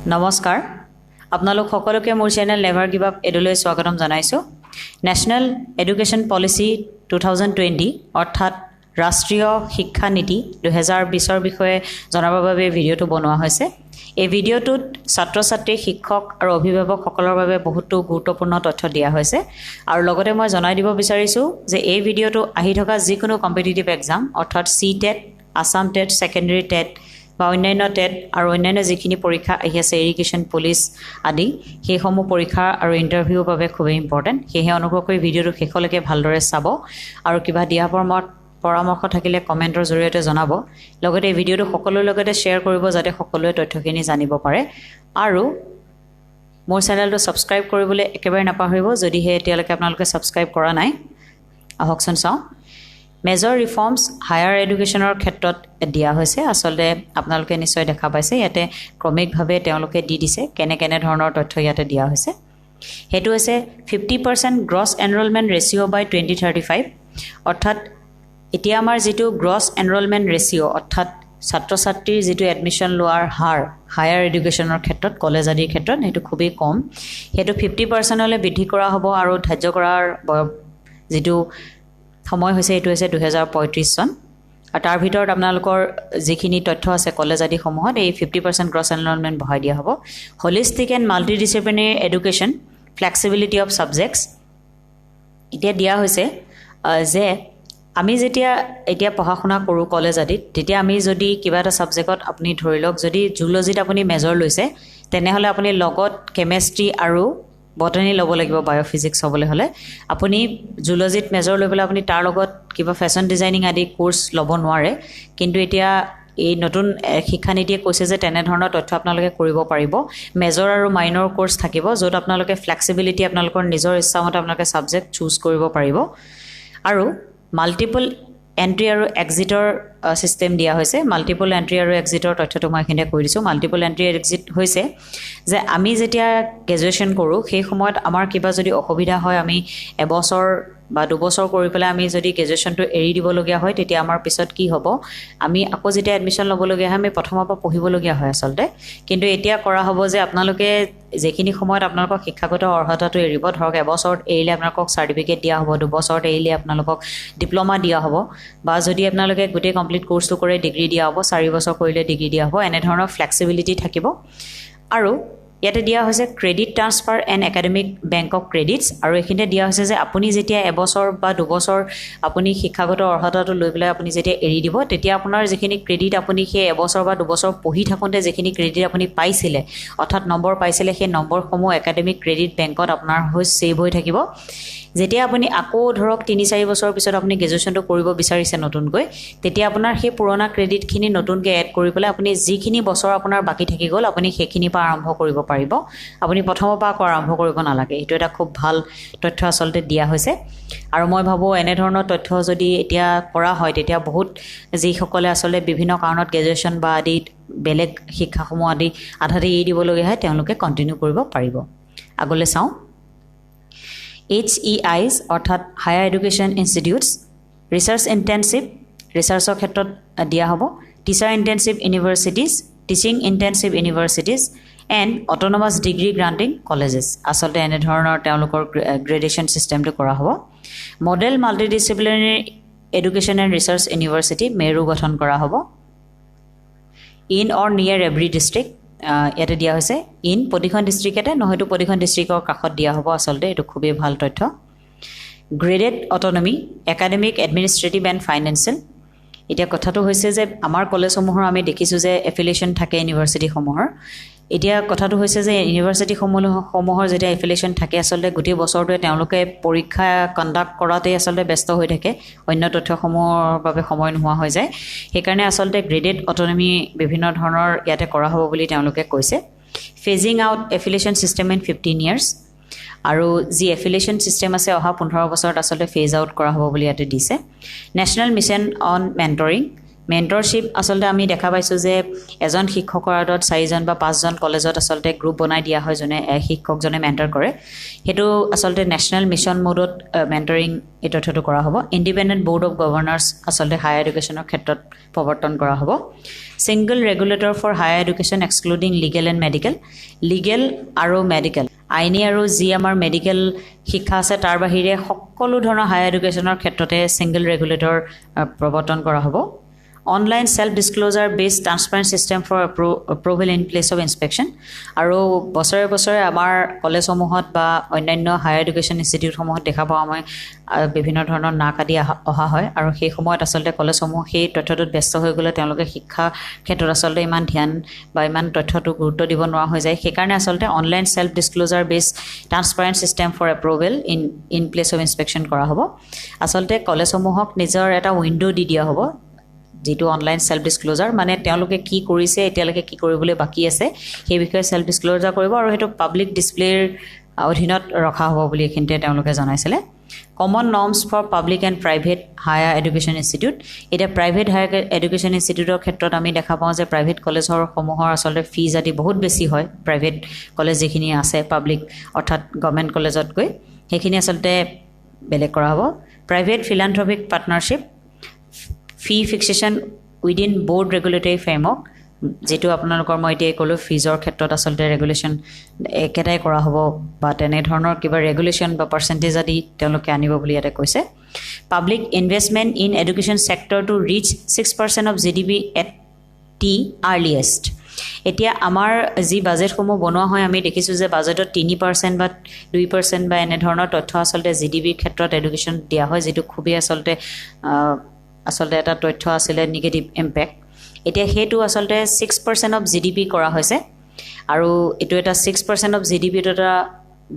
নমস্কাৰ আপোনালোক সকলোকে মোৰ চেনেল নেভাৰ গিভ আপ এডলৈ স্বাগতম জনাইছো নেশ্যনেল এডুকেশ্যন পলিচি 2020 অৰ্থাৎ ৰাষ্ট্ৰীয় শিক্ষা নীতি 2020 ৰ বিষয়ে জনাবৰ বাবে ভিডিঅটো বনোৱা হৈছে এই ভিডিঅটোত ছাত্ৰ-ছাত্ৰী শিক্ষক আৰু অভিভাৱকসকলৰ বাবে বহুতো গুৰুত্বপূৰ্ণ তথ্য দিয়া হৈছে আৰু লগতে মই জনাই দিব বিচাৰিছো যে এই ভিডিঅটো আহি থকা যিকোনো কম্পিটিটিভ এক্সাম অৰ্থাৎ CTET Assam TET secondary TET বা অন্যান্য টেট আৰু অন্যান্য যিখিনি পৰীক্ষা আহি আছে ইৰিগেশ্যন পুলিচ আদি সেইসমূহ পৰীক্ষা আৰু ইণ্টাৰভিউৰ বাবে খুব ইম্পৰ্টেণ্ট সেয়ে অনুগ্ৰহ কৰি ভিডিঅটো শেষলৈকে ভালদৰে চাব আৰু কিবা দিয়া পৰামৰ্শ থাকিলে কমেণ্টৰ জৰিয়তে জনাব লগতে এই ভিডিঅটো সকলোৰে লগতে শ্বেয়াৰ কৰিব যাতে সকলোৱে তথ্যখিনি জানিব পাৰে আৰু মোৰ চেনেলটো ছাবস্ক্ৰাইব কৰিবলৈ একেবাৰে নাপাহৰিব যদিহে এতিয়ালৈকে আপোনালোকে ছাবস্ক্ৰাইব কৰা নাই আহকচোন চাওঁ মেজৰ ৰিফৰ্মছ হায়াৰ এডুকেশ্যনৰ ক্ষেত্ৰত দিয়া হৈছে আসলে আপোনালোকে নিশ্চয় দেখা পাইছে ইয়াতে ক্ৰমিকভাৱে তেওঁলোকে দি দিছে কেনে ধৰণৰ তথ্য ইয়াতে দিয়া হৈছে হেতু হৈছে 50% গ্ৰছ এনৰোলমেণ্ট ৰেচিঅ' বাই 2035 অৰ্থাৎ এতিয়া আমাৰ যেটো গ্ৰছ এনৰোলমেণ্ট ৰেচিঅ' অৰ্থাৎ ছাত্ৰ-ছাত্ৰীৰ যেটো এডমিশন লোৱাৰ হাৰ হায়াৰ এডুকেশ্যনৰ ক্ষেত্ৰত কলেজ আদিৰ ক্ষেত্ৰত হেতু খুবেই কম হেতু 50% লৈ বৃদ্ধি কৰা হ'ব আৰু ধাৰ্য কৰাৰ যেটো সময় হৈছে এটো হৈছে 2035 সন আৰু তাৰ ভিতৰত আপোনালোকৰ যিখিনি তথ্য আছে কলেজ আদি সমূহত এই 50% গ্ৰছ এনৰোলমেণ্ট বঢ়াই দিয়া হ'ব holistic and multidisciplinary education flexibility of subjects এতিয়া দিয়া হৈছে যে আমি যেতিয়া এতিয়া পঢ়া-শুনা কৰো কলেজ আদিত তেতিয়া আমি যদি কিবা এটা সাবজেক্টত আপুনি ধৰি লওক যদি জুলজিত আপুনি মেজৰ লৈছে তেনেহলে আপুনি লগত কেমিষ্ট্ৰি আৰু বটানী ল'ব লাগিব বায়োফিজিক্স হ'বলৈ হলে আপুনি জুলজিত মেজৰ লৈ পেলাই আপুনি তাৰ লগত কিবা ফেশ্বন ডিজাইনিং আদি কোৰ্স ল'ব নোৱাৰে কিন্তু এতিয়া এই নতুন শিক্ষা নীতিয়ে কৈছে যে তেনে ধৰণৰ তথ্য আপোনালোকে কৰিব পাৰিব মেজৰ আৰু মাইনৰ কোৰ্স থাকিব য'ত আপোনালোকে ফ্লেক্সিবিলিটি আপোনালোকৰ নিজৰ ইচ্ছামতে আপোনালোকে সাবজেক্ট চুজ কৰিব পাৰিব আৰু মাল্টিপল এন্ট্ৰি আৰু এক্সিটৰ সিস্টেম দিয়া হৈছে মাল্টিপল এন্ট্ৰি আৰু এক্সিটৰ তথ্যটো মই এখানে কৈ দিছো মাল্টিপল এন্ট্ৰি আৰু এক্সিট হৈছে যে আমি যেতিয়া গ্ৰেজুৱেচন কৰো সেই সময়ত আমাৰ কিবা যদি অসুবিধা হয় আমি এবছৰ বা দুবছৰ কৰি পেলাই আমি যদি গ্ৰেজুৱেচনটো এৰি দিব লগিয়া হয় তেতিয়া আমাৰ পিছত কি হ'ব আমি আকৌ যেতিয়া এডমিশন ল'ব লগিয়া হয় আমি প্ৰথমৰ পৰা পঢ়িব লগিয়া হয় আসলতে কিন্তু এতিয়া কৰা হ'ব যে আপোনালোকে যেখিনি সময়ত আপোনালোকৰ শিক্ষাগত অৰ্হতাটো এৰিব ধৰক এবছৰত এৰিলে আপোনালোকক সাৰ্টিফিকেট দিয়া হ'ব দুবছৰত এৰিলে আপোনালোকক ডিপ্লোমা দিয়া হ'ব বা যদি আপোনালোকে গোটেই কমপ্লিট কোৰ্সটো কৰে ডিগ্ৰী দিয়া হ'ব 4 বছৰ কৰিলে ডিগ্ৰী দিয়া হ'ব এনে ধৰণৰ ফ্লেক্সিবিলিটি থাকিব আৰু ইয়াতে দিয়া হৈছে credit transfer and academic bank of credits আৰু এখিনে দিয়া হৈছে যে আপুনি যেতিয়া এবছৰ বা দুবছৰ আপুনি শিক্ষাগত অৰ্হতাটো লৈ পেলাই আপুনি যেতিয়া এৰি দিব তেতিয়া আপোনাৰ যিখিনি ক্ৰেডিট আপুনি সেই এবছৰ বা দুবছৰ পঢ়ি থাকোঁতে যিখিনি ক্ৰেডিট আপুনি পাইছিলে অৰ্থাৎ নম্বৰ পাইছিলে সেই নম্বৰসমূহ একাডেমিক ক্ৰেডিট বেংকত আপোনাৰ হৈ সেভ হৈ থাকিব যেতিয়া আপুনি আকৌ ধৰক 3-4 বছৰ পিছত আপুনি গ্ৰেজুৱেচনটো কৰিব বিচাৰিছে নতুনকৈ তেতিয়া আপোনাৰ সেই পুৰণা ক্ৰেডিটখিনি নতুনকৈ এড কৰি পেলাই আপুনি যিখিনি বছৰ আপোনাৰ বাকি থাকি গ'ল আপুনি সেইখিনি পৰা আৰম্ভ কৰিব পাৰিব আপুনি প্ৰথমৰ পৰা আৰম্ভ কৰিব নালাগে এটো এটা খুব ভাল তথ্য আসলতে দিয়া হৈছে আৰু মই ভাবো এনে ধৰণৰ তথ্য যদি এতিয়া কৰা হয় তেতিয়া বহুত যিসকলে আসলে বিভিন্ন কাৰণত গ্ৰেজুৱেচন বা আদি বেলেগ শিক্ষাসমূহ আদি আধাতে এৰি দিব লগিয়া হয় তেওঁলোকে কন্টিনিউ কৰিব পাৰিব আগলৈ চাওঁ HEIs অৰ্থাৎ higher education institutes research intensive ৰিচাৰ্চৰ ক্ষেত্ৰত দিয়া হ'ব teacher intensive universities teaching intensive universities and autonomous degree granting colleges আসলতে এনে ধৰণৰ তেওঁলোকৰ গ্ৰেডেশ্যন সিস্টেমটো কৰা হ'ব model multidisciplinary education and research university মেৰু গঠন কৰা হ'ব ইন অৰ নিয়াৰ এভৰি ডিষ্ট্ৰিক্ট ইয়াতে দিয়া হৈছে ইন প্ৰতিখন ডিষ্ট্ৰিক্টতে নহয়তো প্ৰতিখন ডিষ্ট্ৰিক্টৰ কাষত দিয়া হ'ব আসলতে এটো খুবেই ভাল তথ্য graded autonomy academic administrative and financial এতিয়া কথাটো হৈছে যে আমাৰ কলেজসমূহৰ আমি দেখিছো যে এফিলিয়েশ্যন থাকে ইউনিভাৰ্চিটিসমূহৰ এতিয়া কথাটো হৈছে যে ইউনিভাৰ্চিটিসমূহৰ যেতিয়া এফিলিয়েশ্যন থাকে আসলতে গোটেই বছৰটোৱে তেওঁলোকে পৰীক্ষা কণ্ডাক্ট কৰাতে আসলতে ব্যস্ত হৈ থাকে অন্য তথ্যসমূহৰ বাবে সময় নোহোৱা হৈ যায় সেইকাৰণে আসলতে গ্ৰেডেড অটোনমি বিভিন্ন ধৰণৰ ইয়াতে কৰা হ'ব বুলি তেওঁলোকে কৈছে phasing out affiliation system in 15 years আৰু যি এফিলিয়েশ্যন সিস্টেম আছে অহা 15 বছৰত আসলতে ফেজ আউট কৰা হ'ব বুলি ইয়াতে দিছে national mission on mentoring mentorship আচলতে আমি দেখা পাইছোঁ যে এজন শিক্ষকৰ আঁতৰত 4জন বা 5জন কলেজত আচলতে গ্ৰুপ বনাই দিয়া হয় যোনে শিক্ষকজনে মেণ্টৰ কৰে সেইটো আচলতে নেশ্যনেল মিছন মোডত মেণ্টৰিং এই তথ্যটো কৰা হ'ব ইণ্ডিপেণ্ডেণ্ট বৰ্ড অফ গভৰ্ণৰ্ছ আচলতে হায়াৰ এডুকেশ্যনৰ ক্ষেত্ৰত প্ৰৱৰ্তন কৰা হ'ব single regulator for higher education excluding legal and medical legal আৰু মেডিকেল আইনী আৰু যি আমাৰ মেডিকেল শিক্ষা আছে তাৰ বাহিৰে সকলো ধৰণৰ হায়াৰ এডুকেশ্যনৰ ক্ষেত্ৰতে ছিংগল ৰেগুলেটৰ প্ৰৱৰ্তন কৰা হ'ব online self disclosure based transparent system for approval in place of inspection আৰু বছৰে বছৰে আমাৰ কলেজসমূহত বা অন্যান্য হায়াৰ এডুকেশ্যন ইনষ্টিটিউটসমূহত দেখা পাওঁ মই বিভিন্ন ধৰণৰ নাক আদি অহা হয় আৰু সেই সময়ত আচলতে কলেজসমূহ সেই তথ্যটোত ব্যস্ত হৈ গ'লে তেওঁলোকে শিক্ষা ক্ষেত্ৰত আচলতে ইমান ধ্যান বা ইমান তথ্যটো গুৰুত্ব দিব নোৱাৰা হৈ যায় সেইকাৰণে আচলতে online self disclosure based transparent system for approval in place of inspection কৰা হ'ব আচলতে কলেজসমূহক নিজৰ এটা উইণ্ডো দি দিয়া হ'ব যেটো অনলাইন সেলফ ডিসক্লোজাৰ মানে তেওঁলোকে কি কৰিছে এতিয়ালৈকে কি কৰিবলৈ বাকি আছে সেই বিষয়ে সেলফ ডিসক্লোজাৰ কৰিব আৰু হেতু পাব্লিক ডিসপ্লেৰ অধীনত ৰখা হ'ব বুলি এখিনতে তেওঁলোকে জনাইছিলে common norms for public and private higher education institute এটা প্ৰাইভেট হায়াৰ এডুকেশ্যন ইনষ্টিটিউটৰ ক্ষেত্ৰত আমি দেখা পাওঁ যে প্ৰাইভেট কলেজৰ সমূহৰ আচলতে ফিজ আদি বহুত বেছি হয় প্ৰাইভেট কলেজ যিখিনি আছে পাব্লিক অৰ্থাৎ গভৰ্ণমেণ্ট কলেজতকৈ সেইখিনি আচলতে বেলেগ কৰা হ'ব প্ৰাইভেট ফিলান্থ্ৰপিক পাৰ্টনাৰশ্বিপ ফি fixation within board regulatory framework যেটো আপোনালোকৰ মই এতিয়া ক'লো ফিজৰ ক্ষেত্ৰত আচলতে ৰেগুলেশ্যন একেটাই কৰা হ'ব বা তেনেধৰণৰ কিবা ৰেগুলেশ্যন বা পাৰ্চেণ্টেজ আদি তেওঁলোকে আনিব বুলি ইয়াতে কৈছে public investment in education sector to reach 6% of GDP at the earliest এতিয়া আমাৰ যি বাজেটসমূহ বনোৱা হয় আমি দেখিছোঁ যে বাজেটত 3% বা 2% বা এনেধৰণৰ তথ্য আচলতে জিডিপিৰ ক্ষেত্ৰত এডুকেশ্যন দিয়া হয় যেটো খুবেই আচলতে এটা তথ্য আছিলে নিগেটিভ ইম্পেক্ট এতিয়া হেতু আচলতে 6% অফ জিডিপি কৰা হৈছে আৰু এটো এটা 6% অফ জিডিপি এটা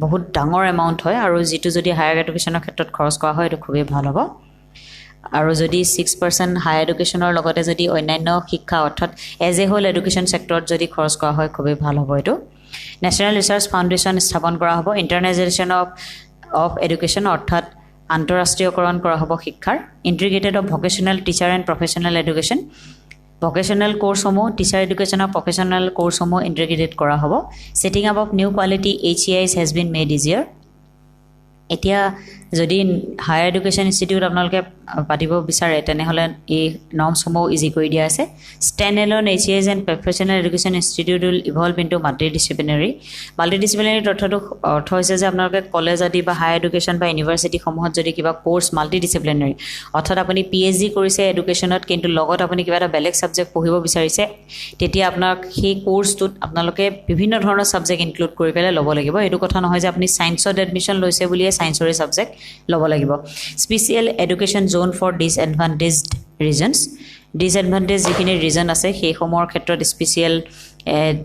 বহুত ডাঙৰ এমাউন্ট হয় আৰু যেটো যদি হায়াৰ এডুকেশ্যনৰ ক্ষেত্ৰত খৰচ কৰা হয় এটো খুবেই ভাল হ'ব আৰু যদি 6% হায়াৰ এডুকেশ্যনৰ লগতে যদি অন্যান্য শিক্ষা অৰ্থাৎ এজ এ হোল এডুকেশ্যন সেক্টৰত যদি খৰচ কৰা হয় খুবেই ভাল হ'ব এটো নেশ্যনেল ৰিচাৰ্চ ফাউণ্ডেশ্যন স্থাপন কৰা হ'ব ইণ্টাৰনেশ্যনেলাইজেশ্যন অফ এডুকেশ্যন অৰ্থাৎ আন্তঃৰাষ্ট্ৰীয়কৰণ কৰা হ'ব শিক্ষাৰ integrated of vocational teacher and professional education vocational কোৰ্ছসমূহ টিচাৰ এডুকেশ্যনৰ প্ৰফেশ্যনেল কোৰ্ছসমূহ ইন্টিগ্ৰেটেড কৰা হ'ব setting up of new quality HEIs has been made easier এতিয়া যদি হায়াৰ এডুকেশ্যন ইনষ্টিটিউট আপোনালোকে পাতিব বিচাৰে তেনেহ'লে এই নৰ্মসমূহ ইজি কৰি দিয়া আছে stand alone HEIs and professional education institute will evolve into multidisciplinary তথ্যটো অৰ্থ হৈছে যে আপোনালোকে কলেজ আদি বা হায়াৰ এডুকেশ্যন বা ইউনিভাৰ্চিটিসমূহত যদি কিবা কোৰ্ছ মাল্টিডিচিপ্লিনাৰী অৰ্থাৎ আপুনি PhD কৰিছে এডুকেশ্যনত কিন্তু লগত আপুনি কিবা এটা বেলেগ ছাবজেক্ট পঢ়িব বিচাৰিছে তেতিয়া আপোনাক সেই কোৰ্ছটোত আপোনালোকে বিভিন্ন ধৰণৰ ছাবজেক্ট ইনক্লুড কৰি পেলাই ল'ব লাগিব এইটো কথা নহয় যে আপুনি ছায়েন্সত এডমিশ্যন লৈছে বুলিয়ে ছায়েন্সৰে ছাবজেক্ট ল'ব লাগিব special education zone for disadvantaged regions disadvantage যিখিনি ৰিজন আছে সেইসমূহৰ ক্ষেত্ৰত স্পেচিয়েল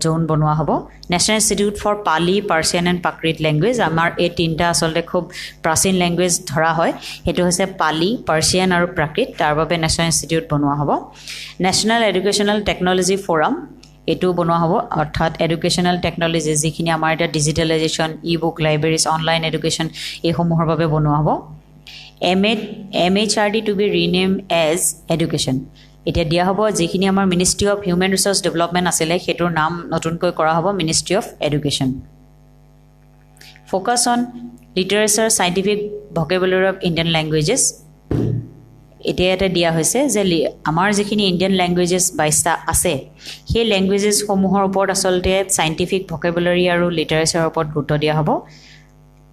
জোন বনোৱা হ'ব national institute for Pali Persian and Prakrit language আমাৰ এই তিনিটা আচলতে খুব প্ৰাচীন লেংগুৱেজ ধৰা হয় সেইটো হৈছে পালি পাৰ্চিয়ান আৰু প্ৰাকৃত তাৰ বাবে নেশ্যনেল ইনষ্টিটিউট বনোৱা হ'ব নেশ্যনেল এডুকেশ্যনেল টেকন'লজি ফ'ৰাম এটো বনোৱা হ'ব অৰ্থাৎ এডুকেশ্যনেল টেকন'লজি যিখিনি আমাৰ এটা digitalization e-book libraries online education এইসমূহৰ বাবে বনোৱা হ'ব MHRD to be rename as education এতিয়া দিয়া হ'ব যিখিনি আমাৰ ministry of human resource development আছিলে সেইটোৰ নাম নতুনকৈ কৰা হ'ব ministry of education focus on literature scientific vocabulary of Indian languages এতিয়া ইয়াতে দিয়া হৈছে যে আমাৰ যিখিনি ইণ্ডিয়ান লেংগুৱেজেছ 22টা আছে সেই লেংগুৱেজেছসমূহৰ ওপৰত আচলতে চাইণ্টিফিক ভকেবুলাৰী আৰু লিটাৰেচাৰৰ ওপৰত গুৰুত্ব দিয়া হ'ব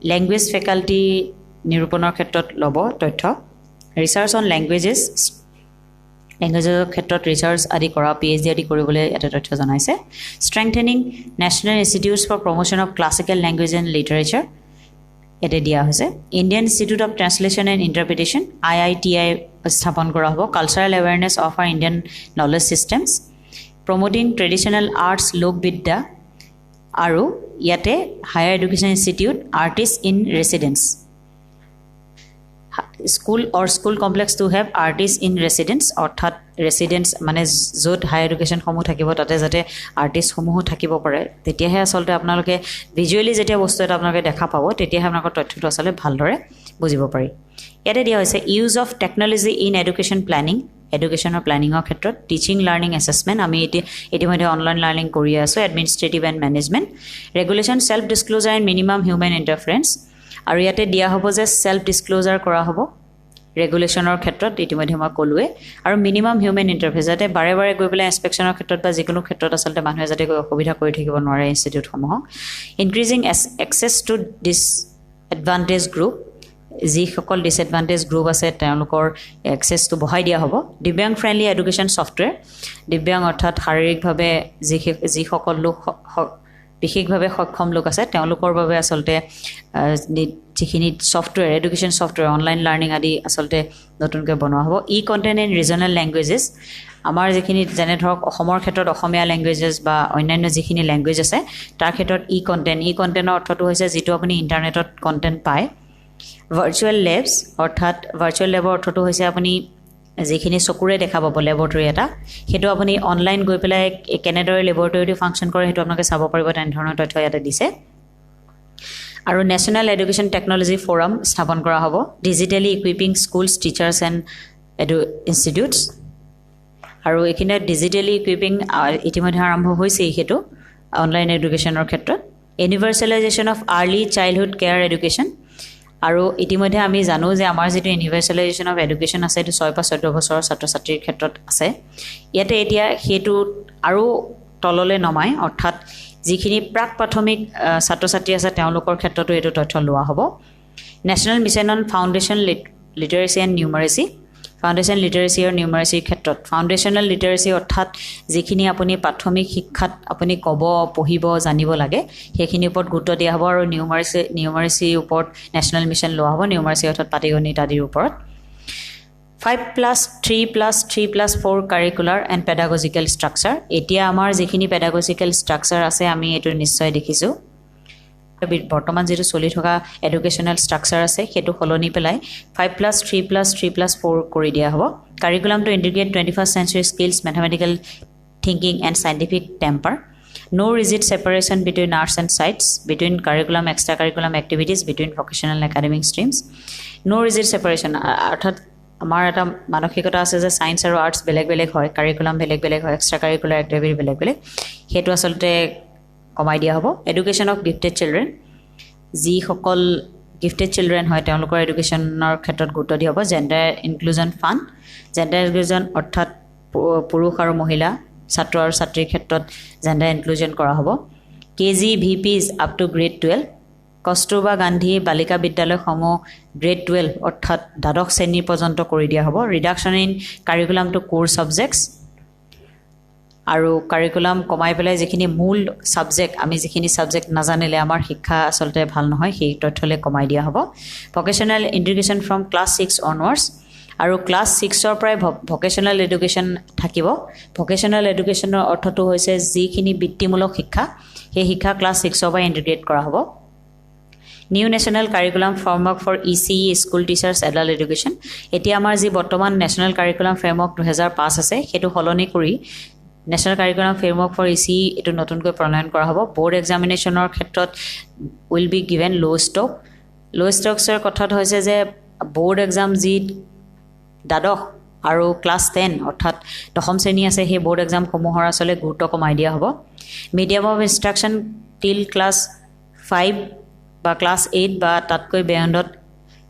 লেংগুৱেজ ফেকাল্টি নিৰূপণৰ ক্ষেত্ৰত ল'ব তথ্য ৰিচাৰ্চ অন লেংগুৱেজেছ লেংগুৱেজৰ ক্ষেত্ৰত ৰিচাৰ্চ আদি কৰা PhD আদি কৰিবলৈ এটা তথ্য জনাইছে strengthening national institutes for promotion of classical language and literature এটা দিয়া হৈছে Indian institute of translation and interpretation IITI স্থাপন কৰা হ'ব cultural awareness of our Indian knowledge systems promoting traditional arts লোকবিদ্যা আৰু ইয়াতে higher education institute artist in residence school complex to have artist in residence অৰ্থাৎ ৰেচিডেন্স মানে য'ত higher এডুকেশ্যনসমূহ থাকিব তাতে যাতে আৰ্টিষ্টসমূহো থাকিব পাৰে তেতিয়াহে আচলতে আপোনালোকে ভিজুৱেলি যেতিয়া বস্তু এটা আপোনালোকে দেখা পাব তেতিয়াহে আপোনালোকৰ তথ্যটো আচলতে ভালদৰে বুজিব পাৰি ইয়াতে দিয়া হৈছে use of technology in education planning এডুকেশ্যনৰ প্লেনিঙৰ ক্ষেত্ৰত টিচিং লাৰ্নিং এছেছমেণ্ট আমি ইতিমধ্যে অনলাইন লাৰ্নিং কৰি আছোঁ administrative and management regulation self disclosure and minimum human interference আৰু ইয়াতে দিয়া হ'ব যে ছেল্ফ ডিছক্লোজাৰ কৰা হ'ব ৰেগুলেশ্যনৰ ক্ষেত্ৰত ইতিমধ্যে মই ক'লোৱে আৰু মিনিমাম হিউমেন ইণ্টাৰফেচ যাতে বাৰে বাৰে গৈ পেলাই ইনস্পেকশ্যনৰ ক্ষেত্ৰত বা যিকোনো ক্ষেত্ৰত আচলতে মানুহে যাতে গৈ অসুবিধা কৰি থাকিব নোৱাৰে ইনষ্টিটিউটসমূহক increasing access two disadvantage group যিসকল ডিছএডভান্টেজ গ্ৰুপ আছে তেওঁলোকৰ এক্সেছটো বঢ়াই দিয়া হ'ব দিব্যাং ফ্ৰেণ্ডলি এডুকেশ্যন ছফ্টৱেৰ দিব্যাং অৰ্থাৎ শাৰীৰিকভাৱে যিসকল লোক বিশেষভাৱে সক্ষম লোক আছে তেওঁলোকৰ বাবে আচলতে যিখিনি software education software online learning আদি আচলতে নতুনকৈ বনোৱা হ'ব ই কণ্টেণ্ট ইন ৰিজনেল লেংগুৱেজেছ আমাৰ যিখিনি যেনে ধৰক অসমৰ ক্ষেত্ৰত অসমীয়া লেংগুৱেজেছ বা অন্যান্য যিখিনি লেংগুৱেজ আছে তাৰ ক্ষেত্ৰত ই কণ্টেণ্টৰ অৰ্থটো হৈছে যিটো আপুনি ইণ্টাৰনেটত কণ্টেণ্ট পায় ভাৰ্চুৱেল লেবছ অৰ্থাৎ ভাৰ্চুৱেল লেবৰ অৰ্থটো হৈছে আপুনি যিখিনি চকুৰে দেখা পাব লেবৰেটৰী এটা সেইটো আপুনি অনলাইন গৈ পেলাই কেনেদৰে লেবৰেটৰীটো ফাংচন কৰে সেইটো আপোনালোকে চাব পাৰিব তেনেধৰণৰ তথ্য ইয়াতে দিছে আৰু নেশ্যনেল এডুকেশ্যন টেকন'লজি ফ'ৰাম স্থাপন কৰা হ'ব digitally equipping schools teachers and institutes আৰু এইখিনিত ডিজিটেলি ইকুইপিং ইতিমধ্যে আৰম্ভ হৈছেই সেইটো অনলাইন এডুকেশ্যনৰ ক্ষেত্ৰত universalization of early childhood care education আৰু ইতিমধ্যে আমি জানো যে আমাৰ যিটো ইউনিভাৰ্চেলাইজেশ্যন অফ এডুকেশ্যন আছে এইটো 6 পৰা 14 বছৰৰ ছাত্ৰ ছাত্ৰীৰ ক্ষেত্ৰত আছে ইয়াতে এতিয়া সেইটো আৰু তললৈ নমাই অৰ্থাৎ যিখিনি প্ৰাক প্ৰাথমিক ছাত্ৰ ছাত্ৰী আছে তেওঁলোকৰ ক্ষেত্ৰতো এইটো তথ্য লোৱা হ'ব national mission on foundation literacy and numeracy foundation literacy আৰু নিউমাৰেচিৰ ক্ষেত্ৰত ফাউণ্ডেশ্যনেল লিটাৰেচি অৰ্থাৎ যিখিনি আপুনি প্ৰাথমিক শিক্ষাত আপুনি ক'ব পঢ়িব জানিব লাগে সেইখিনিৰ ওপৰত গুৰুত্ব দিয়া হ'ব আৰু নিউমাৰেচিৰ ওপৰত নেশ্যনেল মিছন লোৱা হ'ব নিউমাৰেচি অৰ্থাৎ পাটিগণিত আদিৰ ওপৰত 5+3+3+4 কাৰিকুলাৰ এণ্ড পেডাগজিকেল ষ্ট্ৰাকচাৰ এতিয়া আমাৰ যিখিনি পেডাগজিকেল ষ্ট্ৰাকচাৰ আছে আমি এইটো নিশ্চয় দেখিছোঁ বৰ্তমান যিটো চলি থকা এডুকেশ্যনেল ষ্ট্ৰাকচাৰ আছে সেইটো সলনি পেলাই 5+3+3+4 কৰি দিয়া হ'ব কাৰিকুলামটো integrate 21st century skills mathematical thinking and scientific temper no rigid separation between arts and science between curriculum extra curriculum activities between vocational and academic streams no rigid separation অৰ্থাৎ আমাৰ এটা মানসিকতা আছে যে সায়েন্স আৰু আৰ্টছ বেলেগ বেলেগ হয় কাৰিকুলাম বেলেগ বেলেগ হয় এক্সট্ৰা কাৰিকুলাৰ এক্টিভিটি বেলেগ বেলেগ সেইটো আচলতে কমাই দিয়া হ'ব এডুকেশ্যন অফ গিফটেড চিলড্ৰেন যিসকল গিফটেড চিলড্ৰেন হয় তেওঁলোকৰ এডুকেশ্যনৰ ক্ষেত্ৰত গুৰুত্ব দিয়া হ'ব gender inclusion fund gender inclusion অৰ্থাৎ পুৰুষ আৰু মহিলা ছাত্ৰ আৰু ছাত্ৰীৰ ক্ষেত্ৰত জেণ্ডাৰ ইনক্লুজন কৰা হ'ব KG BVs up to grade 12 Kasturba Gandhi Balika বিদ্যালয়সমূহ গ্ৰেড 12 অৰ্থাৎ দ্বাদশ শ্ৰেণী পৰ্যন্ত কৰি দিয়া হ'ব ৰিডাকশ্যন ইন কাৰিকুলাম টু কোৰ ছাবজেক্টছ আৰু কাৰিকুলাম কমাই পেলাই যিখিনি মূল ছাবজেক্ট আমি যিখিনি ছাবজেক্ট নাজানিলে আমাৰ শিক্ষা আচলতে ভাল নহয় সেই তথ্যলৈ কমাই দিয়া হ'ব vocational education from class 6 onwards আৰু ক্লাছ 6ৰ পৰাই ভকেশ্যনেল এডুকেশ্যন থাকিব ভকেশ্যনেল এডুকেশ্যনৰ অৰ্থটো হৈছে যিখিনি বৃত্তিমূলক শিক্ষা সেই শিক্ষা ক্লাছ 6ৰ পৰাই ইণ্টিগ্ৰেট কৰা হ'ব new national curriculum framework for ECE school teachers adult education এতিয়া আমাৰ যি বৰ্তমান নেশ্যনেল কাৰিকুলাম ফ্ৰেমৱৰ্ক 2005 আছে সেইটো সলনি কৰি national curriculum framework for ECE এইটো নতুনকৈ প্ৰণয়ন কৰা হ'ব বৰ্ড এক্সামিনেশ্যনৰ ক্ষেত্ৰত উইল বি গিভেন ল' ষ্টকছৰ কথাত হৈছে যে বৰ্ড এক্সাম যি দ্বাদশ আৰু ক্লাছ 10 অৰ্থাৎ দশম শ্ৰেণী আছে সেই বৰ্ড এক্সামসমূহৰ আচলতে গুৰুত্ব কমাই দিয়া হ'ব মিডিয়াম অফ ইনষ্ট্ৰাকশ্যন টিল ক্লাছ 5 বা ক্লাছ 8 বা তাতকৈ বেয়ণ্ডত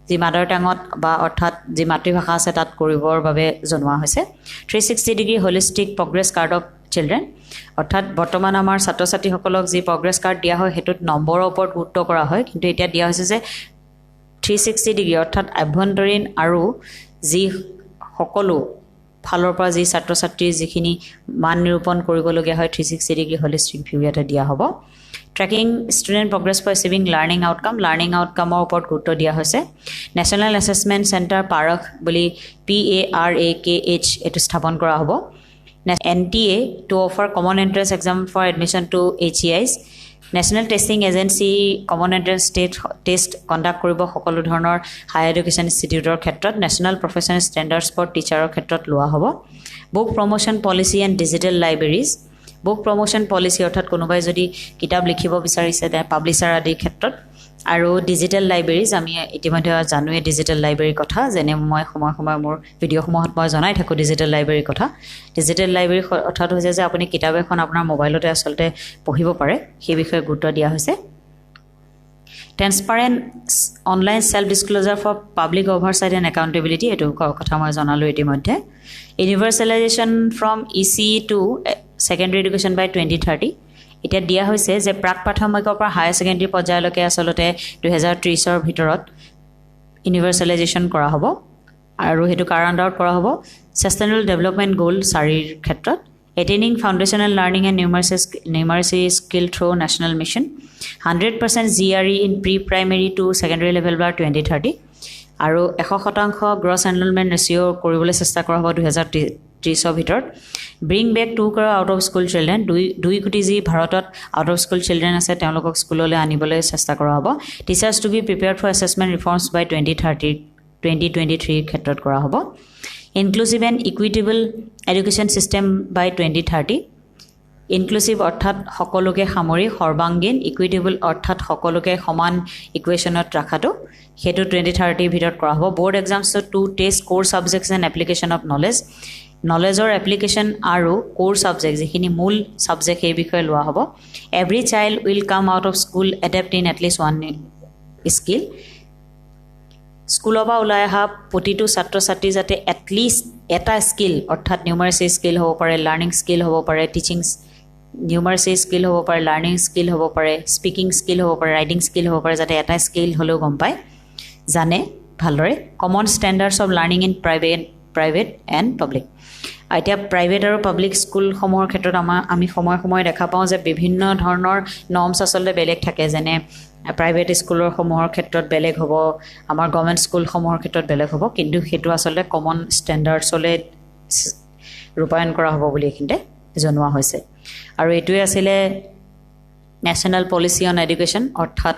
যি মাদাৰ টাঙত বা অৰ্থাৎ যি মাতৃভাষা আছে তাত কৰিবৰ বাবে জনোৱা হৈছে 360 degree holistic progress card of children অৰ্থাৎ বৰ্তমান আমাৰ ছাত্ৰ ছাত্ৰীসকলক যি প্ৰগ্ৰেছ কাৰ্ড দিয়া হয় সেইটোত নম্বৰৰ ওপৰত গুৰুত্ব কৰা হয় কিন্তু এতিয়া দিয়া হৈছে যে 360 ডিগ্ৰী অৰ্থাৎ আভ্যন্তৰীণ আৰু যি সকলো ফালৰ পৰা যি ছাত্ৰ ছাত্ৰীৰ যিখিনি মান নিৰূপণ কৰিবলগীয়া হয় 360 ডিগ্ৰী হলিষ্টিক ভিউ ইয়াতে দিয়া হ'ব tracking student progress for achieving learning আউটকামৰ ওপৰত গুৰুত্ব দিয়া হৈছে নেশ্যনেল এছেছমেণ্ট চেণ্টাৰ পাৰখ বুলি PARAKH এইটো স্থাপন কৰা হ'ব NTA to offer common entrance exam for admission to HEIs national testing agency common entrance test conduct কৰিব সকলো ধৰণৰ হায়াৰ এডুকেশ্যন ইনষ্টিটিউটৰ ক্ষেত্ৰত নেশ্যনেল প্ৰফেশ্যনেল ষ্টেণ্ডাৰ্ডছ ফৰ টিচাৰৰ ক্ষেত্ৰত লোৱা হ'ব book promotion policy and digital libraries book promotion policy অৰ্থাৎ কোনোবাই যদি কিতাপ লিখিব বিচাৰিছে তে পাব্লিছাৰ আদিৰ ক্ষেত্ৰত আৰু ডিজিটেল লাইব্ৰেৰীজ আমি ইতিমধ্যে জানোৱে ডিজিটেল লাইব্ৰেৰীৰ কথা যেনে মই সময় মোৰ ভিডিঅ'সমূহত মই জনাই থাকোঁ ডিজিটেল লাইব্ৰেৰীৰ কথা ডিজিটেল লাইব্ৰেৰী অৰ্থাৎ হৈছে যে আপুনি কিতাপ এখন আপোনাৰ মোবাইলতে আচলতে পঢ়িব পাৰে সেই বিষয়ে গুৰুত্ব দিয়া হৈছে transparent online self disclosure for public oversight and accountability এইটো কথা মই জনালোঁ ইতিমধ্যে universalization from ECE to secondary education by 2030 এতিয়া দিয়া হৈছে যে প্ৰাক প্ৰাথমিকৰ পৰা হায়াৰ ছেকেণ্ডেৰী পৰ্যায়লৈকে আচলতে 2030ৰ ভিতৰত ইউনিভাৰ্চেলাইজেশ্যন কৰা হ'ব আৰু হেতু কাৰ আণ্ডাৰত কৰা হ'ব সাষ্টেইনেবল ডেভেলপমেণ্ট গোল 4ৰ ক্ষেত্ৰত attaining foundational learning and numeracy skill through national mission 100% GRE in pre-primary to secondary level by 2030 আৰু 100% gross enrollment ratio কৰিবলৈ চেষ্টা কৰা হ'ব 2030ৰ ভিতৰত bring back 2 crore out of school children 2 কোটি যি ভাৰতত out of school children আছে তেওঁলোকক স্কুললৈ আনিবলৈ চেষ্টা কৰা হ'ব teachers to be prepared for assessment reforms by 2023 ক্ষেত্ৰত কৰা হ'ব inclusive and equitable education system by 2030 inclusive অৰ্থাৎ সকলোকে সামৰি সৰ্বাঙ্গীন equitable অৰ্থাৎ সকলোকে সমান ইকুৱেশ্যনত ৰাখাটো হেতু 2030 ভিতৰত কৰা হ'ব board exams to test core subjects and application of knowledge or application আৰু core subjects যিখিনি মূল সাবজেক্ট এই বিষয়ে লোৱা হ'ব every child will come out of school adept in at least one skill স্কুলৰ পৰা ওলাই অহা প্ৰতিটো ছাত্ৰ ছাত্ৰী যাতে এটলিষ্ট এটা স্কিল অৰ্থাৎ নিউমাৰেচি স্কিল হ'ব পাৰে লাৰ্নিং স্কিল হ'ব পাৰে টিচিং নিউমাৰেচি স্কিল হ'ব পাৰে লাৰ্নিং স্কিল হ'ব পাৰে স্পিকিং স্কিল হ'ব পাৰে ৰাইটিং স্কিল হ'ব পাৰে যাতে এটা স্কিল হ'লেও গম পায় জানে ভালদৰে common standards of learning in private and public এতিয়া প্ৰাইভেট আৰু পাব্লিক স্কুলসমূহৰ ক্ষেত্ৰত আমি সময় দেখা পাওঁ যে বিভিন্ন ধৰণৰ নৰ্মছ আচলতে বেলেগ থাকে যেনে প্ৰাইভেট স্কুলসমূহৰ ক্ষেত্ৰত বেলেগ হ'ব আমাৰ গভৰ্ণমেণ্ট স্কুলসমূহৰ ক্ষেত্ৰত বেলেগ হ'ব কিন্তু সেইটো আচলতে কমন ষ্টেণ্ডাৰ্ডছলৈ ৰূপায়ণ কৰা হ'ব বুলি এইখিনিতে জনোৱা হৈছে আৰু এইটোৱে আছিলে নেশ্যনেল পলিচি অন এডুকেশ্যন অৰ্থাৎ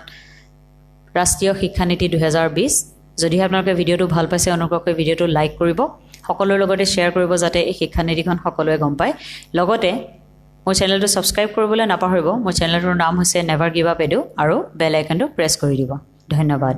ৰাষ্ট্ৰীয় শিক্ষানীতি 2020 যদি আপোনালোকে ভিডিঅ'টো ভাল পাইছে অনুগ্ৰহ কৰি ভিডিঅ'টো লাইক কৰিব সকলোৰ লগতে শ্বেয়াৰ কৰিব যাতে এই শিক্ষানীতিখন সকলোৱে গম পায় লগতে মোৰ চেনেলটো ছাবস্ক্ৰাইব কৰিবলৈ নাপাহৰিব মোৰ চেনেলটোৰ নাম হৈছে নেভাৰ গিভ আপ এডু আৰু বেল আইকনটো প্ৰেছ কৰি দিব ধন্যবাদ